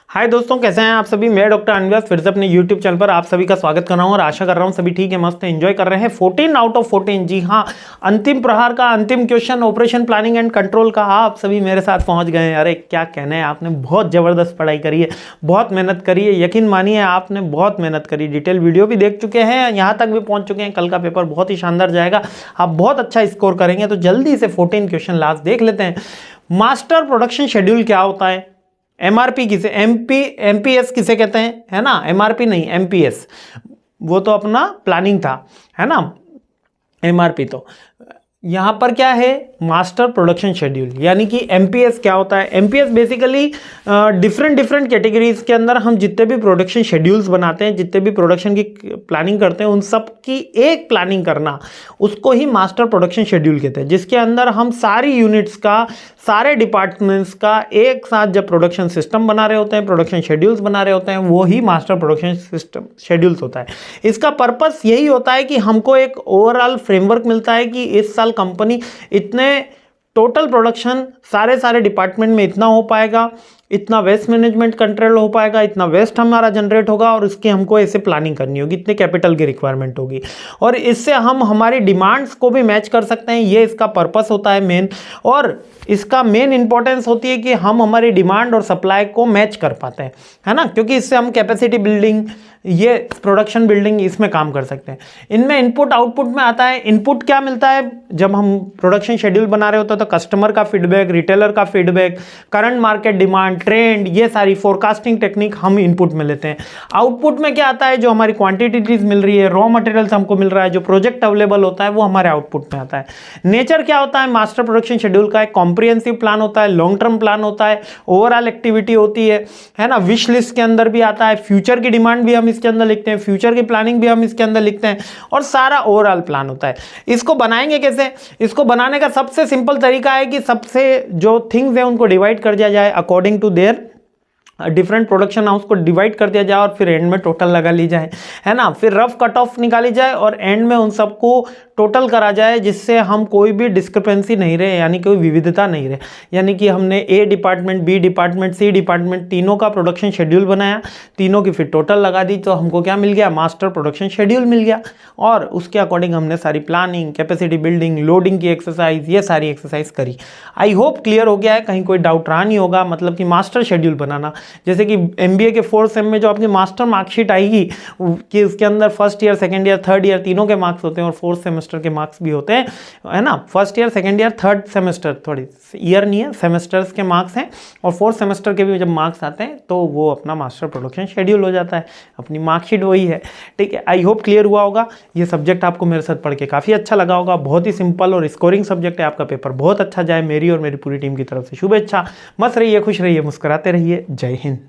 हाय दोस्तों, कैसे हैं आप सभी। मैं डॉक्टर अनव्यास फिर से अपने YouTube चैनल पर आप सभी का स्वागत कर रहा हूं और आशा कर रहा हूं सभी ठीक है, मस्त है, एंजॉय कर रहे हैं। 14 आउट ऑफ 14, जी हां, अंतिम प्रहार का अंतिम question operation planning and control का आप सभी मेरे साथ पहुंच गए हैं। अरे क्या कहना है, आपने बहुत ज़बरदस्त पढ़ाई करी है, बहुत मेहनत करी है, यकीन मानिए आपने बहुत मेहनत करी। डिटेल वीडियो भी देख चुके हैं, यहाँ तक भी पहुँच चुके हैं। कल का पेपर बहुत ही शानदार जाएगा, आप बहुत अच्छा स्कोर करेंगे। तो जल्दी से 14 क्वेश्चन लास्ट देख लेते हैं। मास्टर प्रोडक्शन शेड्यूल क्या होता है? एमआरपी किसे, एमपीएस किसे कहते हैं, है ना। एमआरपी नहीं, एमपीएस वो तो अपना प्लानिंग था, है ना। एमआरपी तो यहां पर क्या है, मास्टर प्रोडक्शन शेड्यूल। यानी कि एमपीएस क्या होता है? एमपीएस बेसिकली डिफरेंट कैटेगरीज के अंदर हम जितने भी प्रोडक्शन शेड्यूल्स बनाते हैं, जितने भी प्रोडक्शन की प्लानिंग करते हैं, उन सब की एक प्लानिंग करना, उसको ही मास्टर प्रोडक्शन शेड्यूल कहते हैं। जिसके अंदर हम सारी यूनिट्स का, सारे डिपार्टमेंट्स का एक साथ जब प्रोडक्शन सिस्टम बना रहे होते हैं, प्रोडक्शन शेड्यूल्स बना रहे होते हैं, वो ही मास्टर प्रोडक्शन सिस्टम शेड्यूल्स होता है। इसका पर्पस यही होता है कि हमको एक ओवरऑल फ्रेमवर्क मिलता है कि इस साल कंपनी इतने टोटल प्रोडक्शन सारे डिपार्टमेंट में इतना हो पाएगा, इतना वेस्ट मैनेजमेंट कंट्रोल हो पाएगा, इतना वेस्ट हमारा जनरेट होगा और उसकी हमको ऐसे प्लानिंग करनी होगी, इतने कैपिटल की रिक्वायरमेंट होगी और इससे हम हमारी डिमांड्स को भी मैच कर सकते हैं। ये इसका पर्पस होता है मेन, और इसका मेन इंपॉर्टेंस होती है कि हम हमारी डिमांड और सप्लाई को मैच कर पाते हैं, है ना, क्योंकि इससे हम कैपेसिटी बिल्डिंग, ये प्रोडक्शन बिल्डिंग, इसमें काम कर सकते हैं। इनमें इनपुट आउटपुट में आता है। इनपुट क्या मिलता है जब हम प्रोडक्शन शेड्यूल बना रहे होते हैं? तो कस्टमर का फीडबैक, रिटेलर का feedback, current market demand, trend, ये सारी फोरकास्टिंग टेक्निक हम इनपुट में लेते हैं। आउटपुट में क्या आता है? जो हमारी क्वांटिटीज मिल रही है, रॉ मटेरियल्स हमको मिल रहा है, जो प्रोजेक्ट अवेलेबल होता है, वो हमारे आउटपुट में आता है। नेचर क्या होता है मास्टर प्रोडक्शन शेड्यूल का? एक कॉम्प्रिहेंसिव प्लान होता है, लॉन्ग टर्म प्लान होता है, ओवरऑल एक्टिविटी होती है ना। विश लिस्ट के अंदर भी आता है, फ्यूचर की डिमांड भी हम इसके अंदर लिखते हैं, फ्यूचर की प्लानिंग भी हम इसके अंदर लिखते हैं और सारा ओवरऑल प्लान होता है। इसको बनाएंगे कैसे? इसको बनाने का सबसे सिंपल तरीका है कि सबसे जो थिंग्स है उनको डिवाइड कर दिया जाए according to their different production house को डिवाइड कर दिया जाए और फिर एंड में टोटल लगा ली जाए, है ना। फिर रफ कट ऑफ निकाली जाए और एंड में उन सबको टोटल करा जाए, जिससे हम कोई भी डिस्क्रिपेंसी नहीं रहे, यानी कोई विविधता नहीं रहे। यानी कि हमने A department, B department, C department, तीनों का प्रोडक्शन शेड्यूल बनाया, तीनों की फिर टोटल लगा दी, तो हमको क्या मिल गया? मास्टर प्रोडक्शन शेड्यूल मिल गया। और उसके अकॉर्डिंग हमने सारी प्लानिंग, कैपेसिटी बिल्डिंग, लोडिंग की एक्सरसाइज, ये सारी एक्सरसाइज करी। आई होप क्लियर हो गया है, कहीं कोई डाउट रहा नहीं होगा। मतलब कि मास्टर शेड्यूल बनाना, जैसे कि एमबीए के 4th सेम में जो आपकी मास्टर मार्कशीट आएगी कि उसके अंदर first year, second year, third year तीनों के मार्क्स होते हैं और 4th सेमेस्टर के मार्क्स भी होते हैं, है ना। First year, second year, third semester, थोड़ी ईयर नहीं है, सेमेस्टर्स के मार्क्स हैं, और 4th सेमेस्टर के भी जब मार्क्स आते हैं तो वो अपना मास्टर प्रोडक्शन शेड्यूल हो जाता है, अपनी मार्कशीट वही है। ठीक है, आई होप क्लियर हुआ होगा। ये सब्जेक्ट आपको मेरे साथ पढ़ के काफ़ी अच्छा लगा होगा। बहुत ही सिंपल और स्कोरिंग सब्जेक्ट है। आपका पेपर बहुत अच्छा जाए, मेरी और मेरी पूरी टीम की तरफ से शुभेच्छा। मस्त रहिए, खुश रहिए, मुस्कुराते रहिए। जय हिंद।